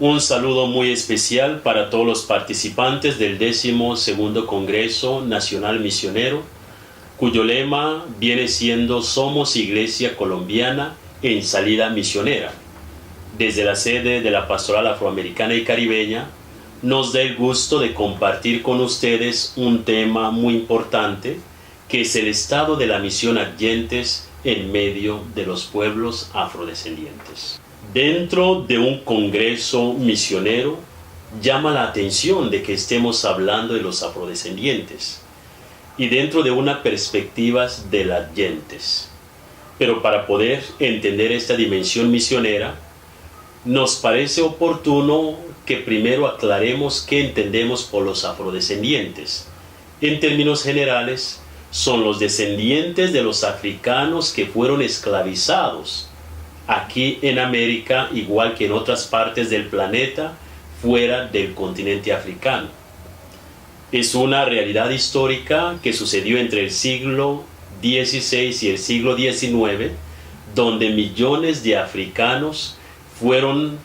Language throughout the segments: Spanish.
Un saludo muy especial para todos los participantes del 12º Congreso Nacional Misionero, cuyo lema viene siendo Somos Iglesia Colombiana en Salida Misionera. Desde la sede de la Pastoral Afroamericana y Caribeña, nos da el gusto de compartir con ustedes un tema muy importante, que es el estado de la misión adyentes en medio de los pueblos afrodescendientes. Dentro de un congreso misionero, llama la atención de que estemos hablando de los afrodescendientes y dentro de una perspectiva de adyentes. Pero para poder entender esta dimensión misionera, nos parece oportuno que primero aclaremos qué entendemos por los afrodescendientes. En términos generales, son los descendientes de los africanos que fueron esclavizados aquí en América, igual que en otras partes del planeta, fuera del continente africano. Es una realidad histórica que sucedió entre el siglo XVI y el siglo XIX, donde millones de africanos fueron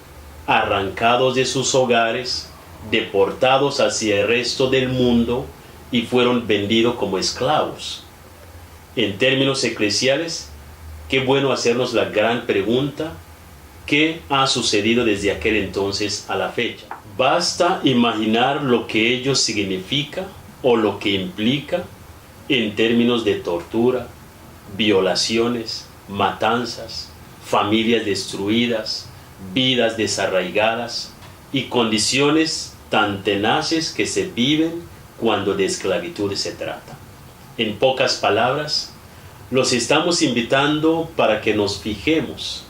arrancados de sus hogares, deportados hacia el resto del mundo y fueron vendidos como esclavos. En términos eclesiales, qué bueno hacernos la gran pregunta: ¿qué ha sucedido desde aquel entonces a la fecha? Basta imaginar lo que ello significa o lo que implica en términos de tortura, violaciones, matanzas, familias destruidas, vidas desarraigadas y condiciones tan tenaces que se viven cuando de esclavitud se trata. En pocas palabras, los estamos invitando para que nos fijemos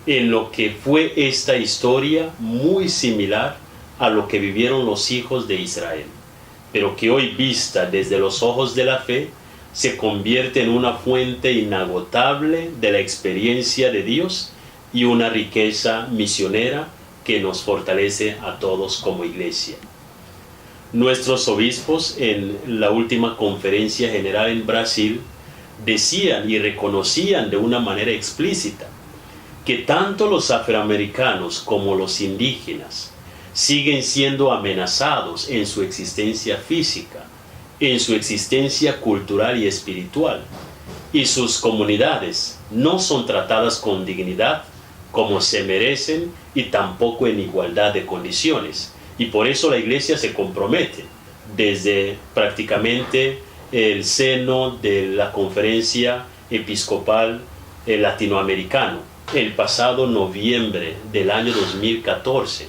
en lo que fue esta historia muy similar a lo que vivieron los hijos de Israel, pero que hoy, vista desde los ojos de la fe, se convierte en una fuente inagotable de la experiencia de Dios y una riqueza misionera que nos fortalece a todos como iglesia. Nuestros obispos en la última conferencia general en Brasil decían y reconocían de una manera explícita que tanto los afroamericanos como los indígenas siguen siendo amenazados en su existencia física, en su existencia cultural y espiritual, y sus comunidades no son tratadas con dignidad como se merecen y tampoco en igualdad de condiciones. Y por eso la Iglesia se compromete desde prácticamente el seno de la Conferencia Episcopal Latinoamericana. El pasado noviembre del año 2014,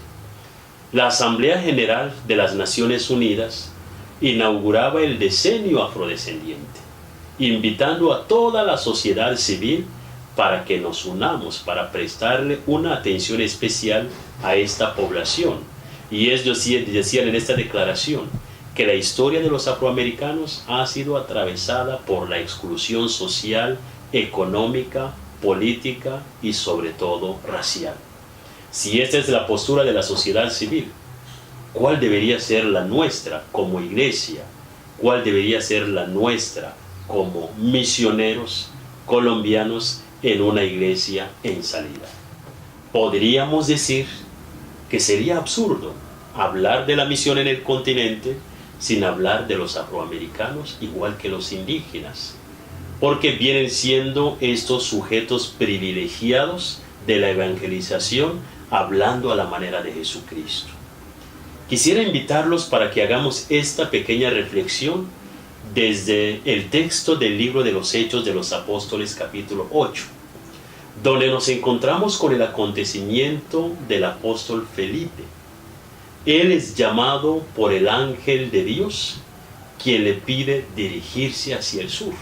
la Asamblea General de las Naciones Unidas inauguraba el Decenio Afrodescendiente, invitando a toda la sociedad civil para que nos unamos, para prestarle una atención especial a esta población. Y ellos decían en esta declaración que la historia de los afroamericanos ha sido atravesada por la exclusión social, económica, política y sobre todo racial. Si esta es la postura de la sociedad civil, ¿cuál debería ser la nuestra como iglesia? ¿Cuál debería ser la nuestra como misioneros colombianos en una iglesia en salida? Podríamos decir que sería absurdo hablar de la misión en el continente sin hablar de los afroamericanos igual que los indígenas, porque vienen siendo estos sujetos privilegiados de la evangelización, hablando a la manera de Jesucristo. Quisiera invitarlos para que hagamos esta pequeña reflexión desde el texto del libro de los Hechos de los Apóstoles, capítulo 8, donde nos encontramos con el acontecimiento del apóstol Felipe. Él es llamado por el ángel de Dios, quien le pide dirigirse hacia el sur.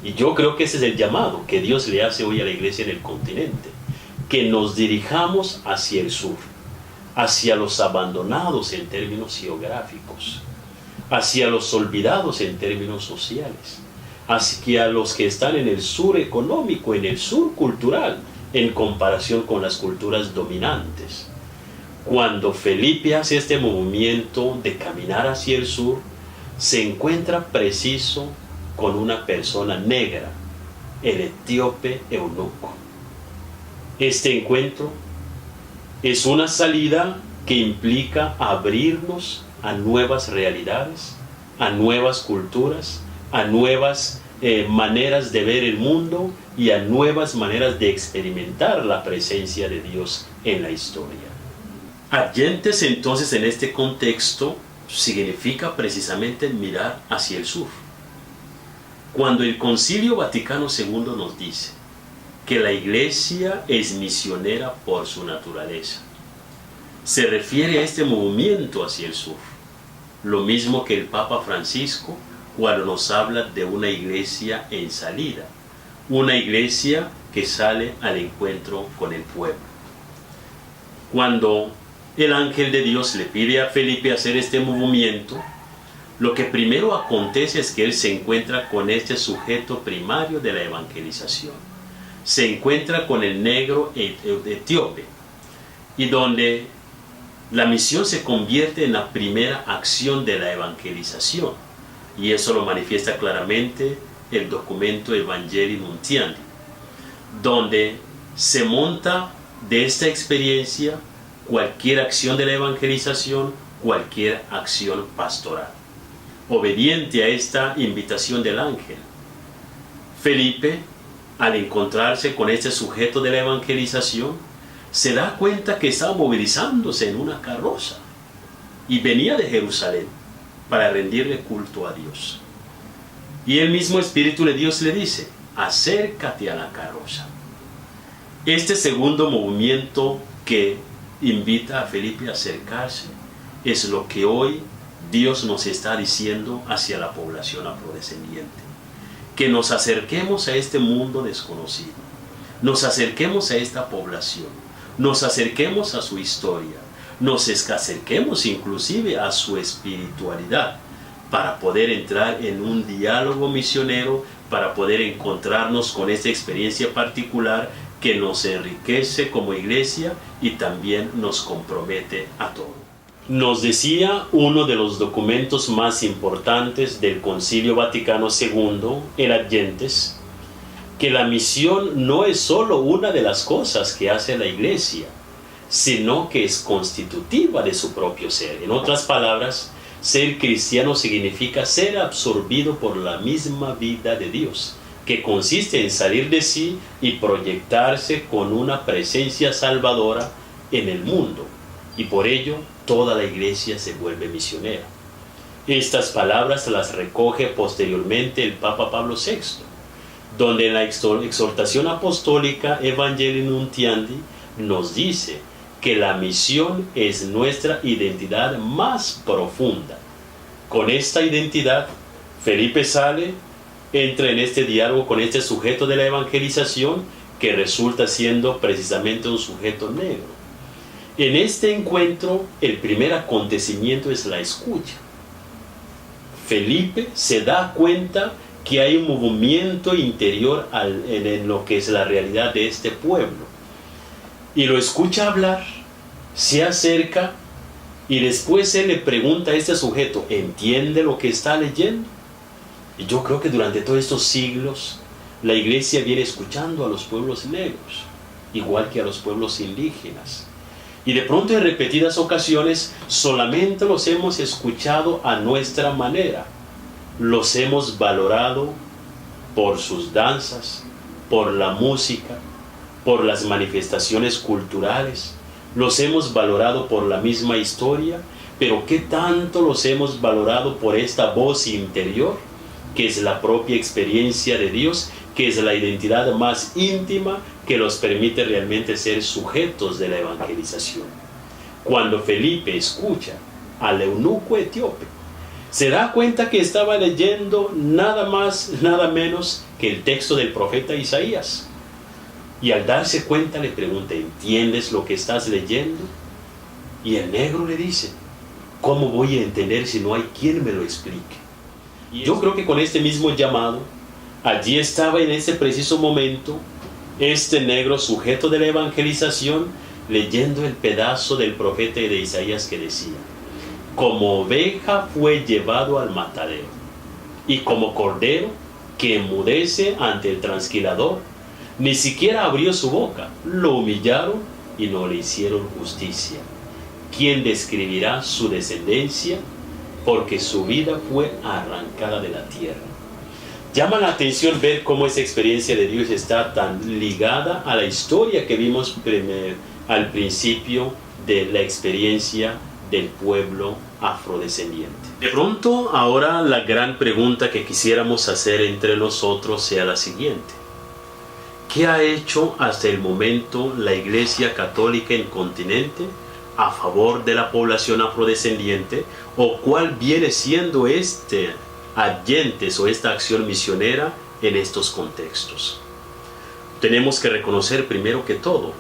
Y yo creo que ese es el llamado que Dios le hace hoy a la iglesia en el continente, que nos dirijamos hacia el sur, hacia los abandonados en términos geográficos, hacia los olvidados en términos sociales, hacia los que están en el sur económico, en el sur cultural, en comparación con las culturas dominantes. Cuando Felipe hace este movimiento de caminar hacia el sur, se encuentra preciso con una persona negra, el etíope eunuco. Este encuentro Es una salida que implica abrirnos a nuevas realidades, a nuevas culturas, a nuevas maneras de ver el mundo y a nuevas maneras de experimentar la presencia de Dios en la historia. Adyentes entonces en este contexto significa precisamente mirar hacia el sur. Cuando el Concilio Vaticano II nos dice que la Iglesia es misionera por su naturaleza, se refiere a este movimiento hacia el sur, lo mismo que el Papa Francisco cuando nos habla de una iglesia en salida, una iglesia que sale al encuentro con el pueblo. Cuando el ángel de Dios le pide a Felipe hacer este movimiento, lo que primero acontece es que él se encuentra con este sujeto primario de la evangelización. Se encuentra con el negro etíope, y donde la misión se convierte en la primera acción de la evangelización, y eso lo manifiesta claramente el documento Evangelii Nuntiandi, donde se monta de esta experiencia cualquier acción de la evangelización, cualquier acción pastoral, obediente a esta invitación del ángel. Felipe, al encontrarse con este sujeto de la evangelización, se da cuenta que estaba movilizándose en una carroza y venía de Jerusalén para rendirle culto a Dios. Y el mismo Espíritu de Dios le dice: acércate a la carroza. Este segundo movimiento que invita a Felipe a acercarse es lo que hoy Dios nos está diciendo hacia la población afrodescendiente: que nos acerquemos a este mundo desconocido, nos acerquemos a esta población, nos acerquemos a su historia, nos acerquemos inclusive a su espiritualidad, para poder entrar en un diálogo misionero, para poder encontrarnos con esta experiencia particular que nos enriquece como iglesia y también nos compromete a todo. Nos decía uno de los documentos más importantes del Concilio Vaticano II, el Adyentes, que la misión no es solo una de las cosas que hace la iglesia, sino que es constitutiva de su propio ser. En otras palabras, ser cristiano significa ser absorbido por la misma vida de Dios, que consiste en salir de sí y proyectarse con una presencia salvadora en el mundo, y por ello toda la iglesia se vuelve misionera. Estas palabras las recoge posteriormente el Papa Pablo VI, donde en la exhortación apostólica Evangelii Nuntiandi nos dice que la misión es nuestra identidad más profunda. Con esta identidad, Felipe sale, entra en este diálogo con este sujeto de la evangelización, que resulta siendo precisamente un sujeto negro. En este encuentro, el primer acontecimiento es la escucha. Felipe se da cuenta que hay un movimiento interior en lo que es la realidad de este pueblo, y lo escucha hablar, se acerca, y después él le pregunta a este sujeto: ¿entiende lo que está leyendo? Y yo creo que durante todos estos siglos la iglesia viene escuchando a los pueblos negros, igual que a los pueblos indígenas, y de pronto en repetidas ocasiones solamente los hemos escuchado a nuestra manera. Los hemos valorado por sus danzas, por la música, por las manifestaciones culturales, los hemos valorado por la misma historia, pero ¿qué tanto los hemos valorado por esta voz interior, que es la propia experiencia de Dios, que es la identidad más íntima que los permite realmente ser sujetos de la evangelización? Cuando Felipe escucha al eunuco etíope, se da cuenta que estaba leyendo nada más, nada menos que el texto del profeta Isaías. Y al darse cuenta le pregunta: ¿entiendes lo que estás leyendo? Y el negro le dice: ¿cómo voy a entender si no hay quien me lo explique? Y yo creo que con este mismo llamado, allí estaba en ese preciso momento este negro sujeto de la evangelización, leyendo el pedazo del profeta de Isaías que decía: como oveja fue llevado al matadero, y como cordero que enmudece ante el trasquilador, ni siquiera abrió su boca. Lo humillaron y no le hicieron justicia. ¿Quién describirá su descendencia? Porque su vida fue arrancada de la tierra. Llama la atención ver cómo esa experiencia de Dios está tan ligada a la historia que vimos al principio de la experiencia del pueblo afrodescendiente. De pronto, ahora la gran pregunta que quisiéramos hacer entre nosotros sea la siguiente. ¿Qué ha hecho hasta el momento la Iglesia Católica en continente a favor de la población afrodescendiente? ¿O cuál viene siendo adyentes o esta acción misionera en estos contextos? Tenemos que reconocer primero que todo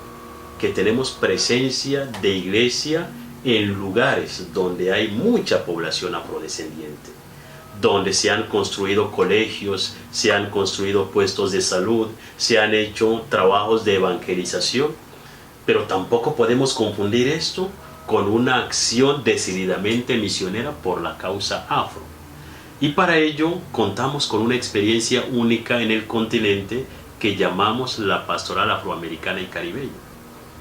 que tenemos presencia de iglesia en lugares donde hay mucha población afrodescendiente, donde se han construido colegios, se han construido puestos de salud, se han hecho trabajos de evangelización, pero tampoco podemos confundir esto con una acción decididamente misionera por la causa afro. Y para ello contamos con una experiencia única en el continente que llamamos la pastoral afroamericana y caribeña.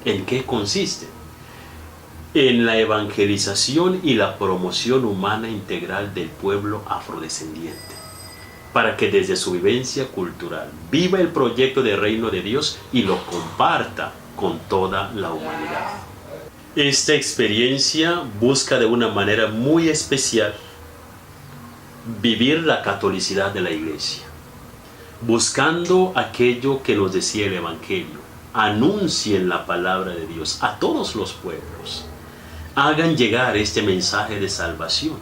¿En qué consiste? En la evangelización y la promoción humana integral del pueblo afrodescendiente, para que desde su vivencia cultural viva el proyecto de reino de Dios y lo comparta con toda la humanidad. Esta experiencia busca de una manera muy especial vivir la catolicidad de la Iglesia, buscando aquello que nos decía el Evangelio. Anuncien la palabra de Dios a todos los pueblos. Hagan llegar este mensaje de salvación.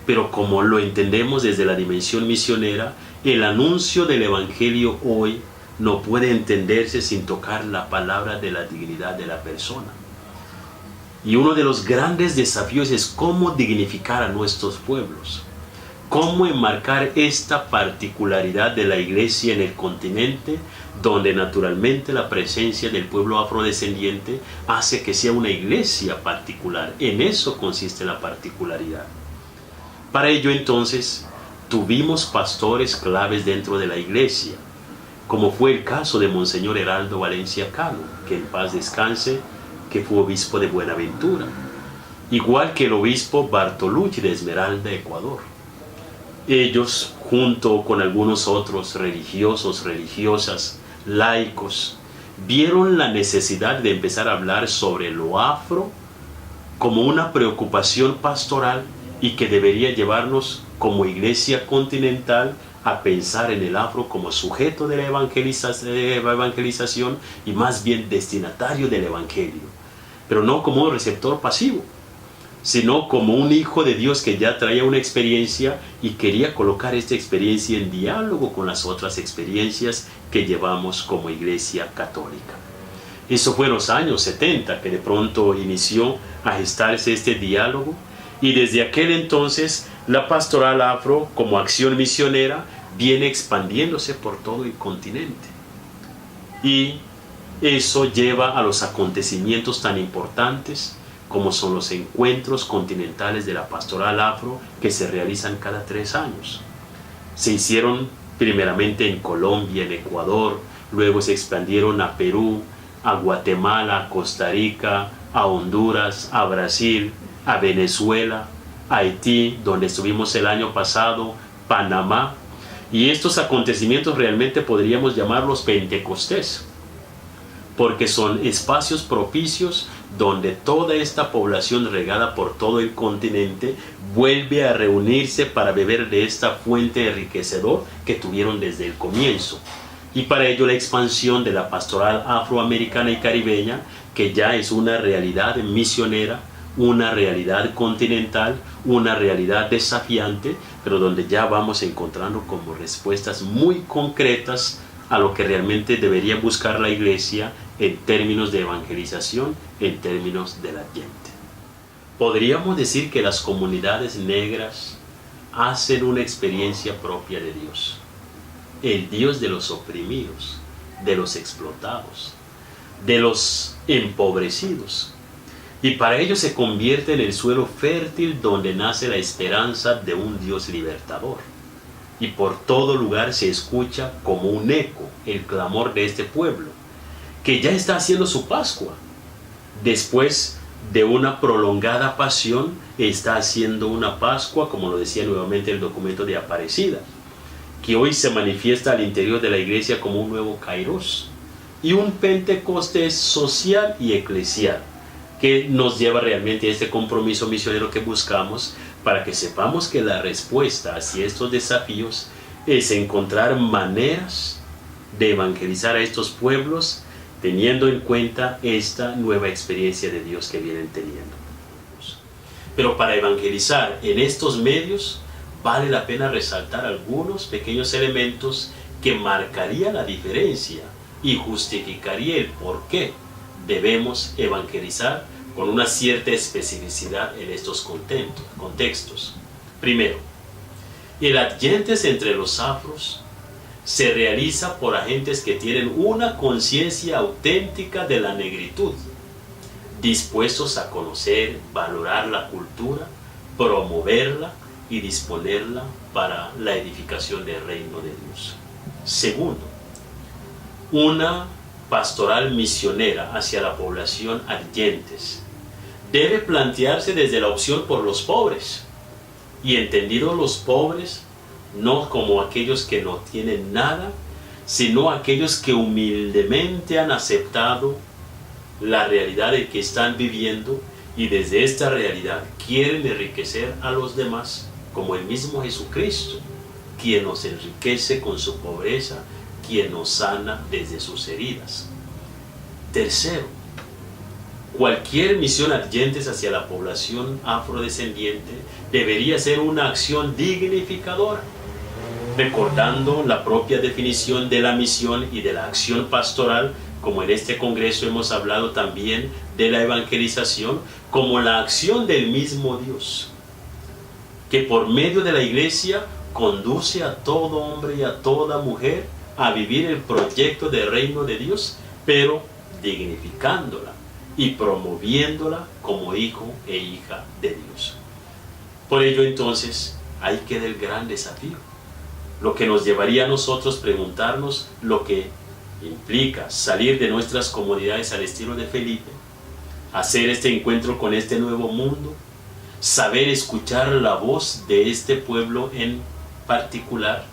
Pero como lo entendemos desde la dimensión misionera, el anuncio del Evangelio hoy no puede entenderse sin tocar la palabra de la dignidad de la persona. Y uno de los grandes desafíos es cómo dignificar a nuestros pueblos, cómo enmarcar esta particularidad de la iglesia en el continente, donde naturalmente la presencia del pueblo afrodescendiente hace que sea una iglesia particular. En eso consiste la particularidad. Para ello entonces tuvimos pastores claves dentro de la iglesia, como fue el caso de Monseñor Heraldo Valencia Cano, que en paz descanse, que fue obispo de Buenaventura, igual que el obispo Bartolucci de Esmeralda, Ecuador. Ellos, junto con algunos otros religiosos, religiosas, laicos, vieron la necesidad de empezar a hablar sobre lo afro como una preocupación pastoral y que debería llevarnos como iglesia continental a pensar en el afro como sujeto de la evangelización y más bien destinatario del evangelio, pero no como un receptor pasivo, sino como un hijo de Dios que ya traía una experiencia y quería colocar esta experiencia en diálogo con las otras experiencias que llevamos como Iglesia Católica. Eso fue en los años 70 que de pronto inició a gestarse este diálogo, y desde aquel entonces la pastoral afro como acción misionera viene expandiéndose por todo el continente. Y eso lleva a los acontecimientos tan importantes como son los encuentros continentales de la pastoral afro que se realizan cada 3 años. Se hicieron primeramente en Colombia, en Ecuador, luego se expandieron a Perú, a Guatemala, a Costa Rica, a Honduras, a Brasil, a Venezuela, a Haití, donde estuvimos el año pasado, Panamá. Y estos acontecimientos realmente podríamos llamarlos Pentecostés, porque son espacios propicios donde toda esta población regada por todo el continente vuelve a reunirse para beber de esta fuente enriquecedor que tuvieron desde el comienzo. Y para ello la expansión de la pastoral afroamericana y caribeña, que ya es una realidad misionera, una realidad continental, una realidad desafiante, pero donde ya vamos encontrando como respuestas muy concretas a lo que realmente debería buscar la iglesia en términos de evangelización, en términos del adyente. Podríamos decir que las comunidades negras hacen una experiencia propia de Dios, el Dios de los oprimidos, de los explotados, de los empobrecidos, y para ello se convierte en el suelo fértil donde nace la esperanza de un Dios libertador. Y por todo lugar se escucha como un eco el clamor de este pueblo, que ya está haciendo su Pascua, después de una prolongada pasión, está haciendo una Pascua, como lo decía nuevamente el documento de Aparecida, que hoy se manifiesta al interior de la iglesia como un nuevo Kairos y un Pentecostés social y eclesial, que nos lleva realmente a este compromiso misionero que buscamos, para que sepamos que la respuesta hacia estos desafíos es encontrar maneras de evangelizar a estos pueblos, teniendo en cuenta esta nueva experiencia de Dios que vienen teniendo. Pero para evangelizar en estos medios, vale la pena resaltar algunos pequeños elementos que marcarían la diferencia y justificaría el por qué debemos evangelizar con una cierta especificidad en estos contextos. Primero, el adyentes entre los afros se realiza por agentes que tienen una conciencia auténtica de la negritud, dispuestos a conocer, valorar la cultura, promoverla y disponerla para la edificación del reino de Dios. Segundo, una pastoral misionera hacia la población adyentes debe plantearse desde la opción por los pobres, y entendidos los pobres no como aquellos que no tienen nada, sino aquellos que humildemente han aceptado la realidad en que están viviendo y desde esta realidad quieren enriquecer a los demás, como el mismo Jesucristo, quien nos enriquece con su pobreza, quien nos sana desde sus heridas. Tercero, cualquier misión adyentes hacia la población afrodescendiente debería ser una acción dignificadora, recordando la propia definición de la misión y de la acción pastoral, como en este congreso hemos hablado también de la evangelización como la acción del mismo Dios, que por medio de la iglesia conduce a todo hombre y a toda mujer a vivir el proyecto del reino de Dios, pero dignificándola y promoviéndola como hijo e hija de Dios. Por ello entonces, ahí queda el gran desafío, lo que nos llevaría a nosotros preguntarnos lo que implica salir de nuestras comodidades al estilo de Felipe, hacer este encuentro con este nuevo mundo, saber escuchar la voz de este pueblo en particular,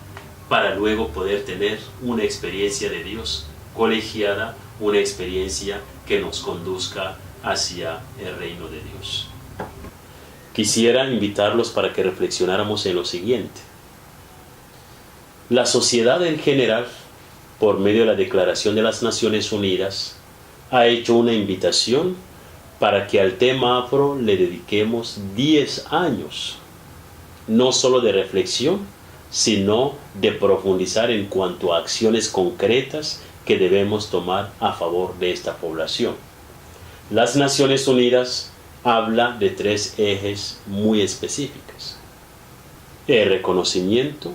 para luego poder tener una experiencia de Dios colegiada, una experiencia que nos conduzca hacia el reino de Dios. Quisiera invitarlos para que reflexionáramos en lo siguiente. La sociedad en general, por medio de la Declaración de las Naciones Unidas, ha hecho una invitación para que al tema afro le dediquemos 10 años, no solo de reflexión, sino de profundizar en cuanto a acciones concretas que debemos tomar a favor de esta población. Las Naciones Unidas habla de 3 ejes muy específicos: el reconocimiento,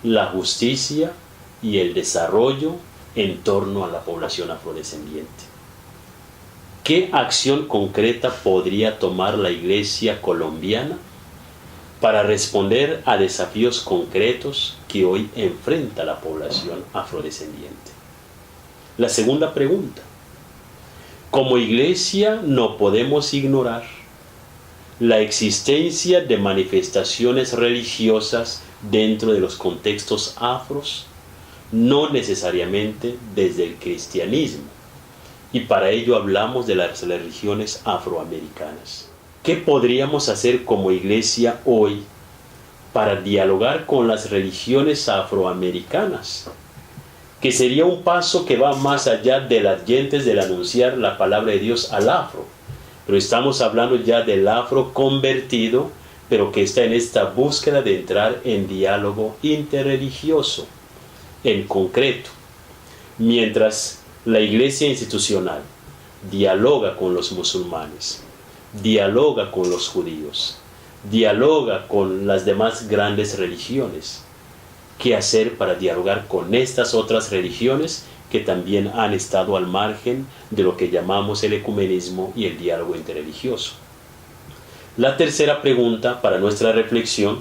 la justicia y el desarrollo en torno a la población afrodescendiente. ¿Qué acción concreta podría tomar la Iglesia colombiana para responder a desafíos concretos que hoy enfrenta la población afrodescendiente? La segunda pregunta: como Iglesia no podemos ignorar la existencia de manifestaciones religiosas dentro de los contextos afros, no necesariamente desde el cristianismo, y para ello hablamos de las religiones afroamericanas. ¿Qué podríamos hacer como Iglesia hoy para dialogar con las religiones afroamericanas? Que sería un paso que va más allá de las adyentes del anunciar la palabra de Dios al afro, pero estamos hablando ya del afro convertido, pero que está en esta búsqueda de entrar en diálogo interreligioso. En concreto, mientras la iglesia institucional dialoga con los musulmanes, dialoga con los judíos, dialoga con las demás grandes religiones, ¿qué hacer para dialogar con estas otras religiones que también han estado al margen de lo que llamamos el ecumenismo y el diálogo interreligioso? La tercera pregunta para nuestra reflexión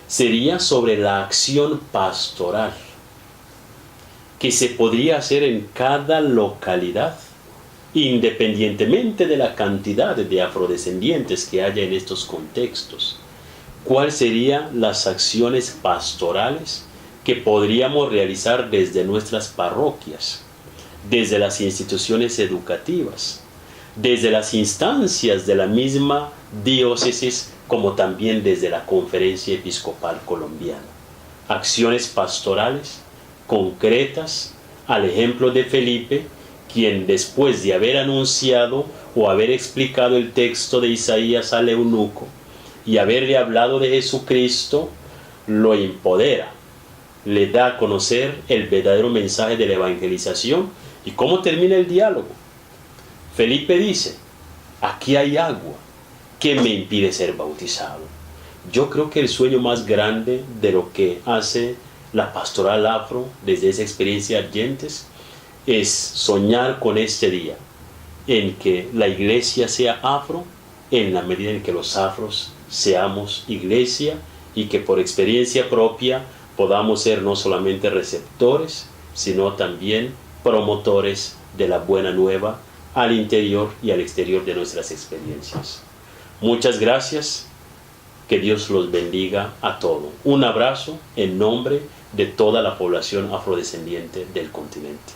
sería sobre la acción pastoral que se podría hacer en cada localidad independientemente de la cantidad de afrodescendientes que haya en estos contextos, ¿cuáles serían las acciones pastorales que podríamos realizar desde nuestras parroquias, desde las instituciones educativas, desde las instancias de la misma diócesis, como también desde la Conferencia Episcopal Colombiana? Acciones pastorales concretas, al ejemplo de Felipe, quien después de haber anunciado o haber explicado el texto de Isaías al eunuco y haberle hablado de Jesucristo, lo empodera, le da a conocer el verdadero mensaje de la evangelización. ¿Y cómo termina el diálogo? Felipe dice: aquí hay agua, ¿qué me impide ser bautizado? Yo creo que el sueño más grande de lo que hace la pastoral afro desde esa experiencia Argentes es soñar con este día en que la iglesia sea afro, en la medida en que los afros seamos iglesia, y que por experiencia propia podamos ser no solamente receptores, sino también promotores de la buena nueva al interior y al exterior de nuestras experiencias. Muchas gracias, que Dios los bendiga a todos. Un abrazo en nombre de toda la población afrodescendiente del continente.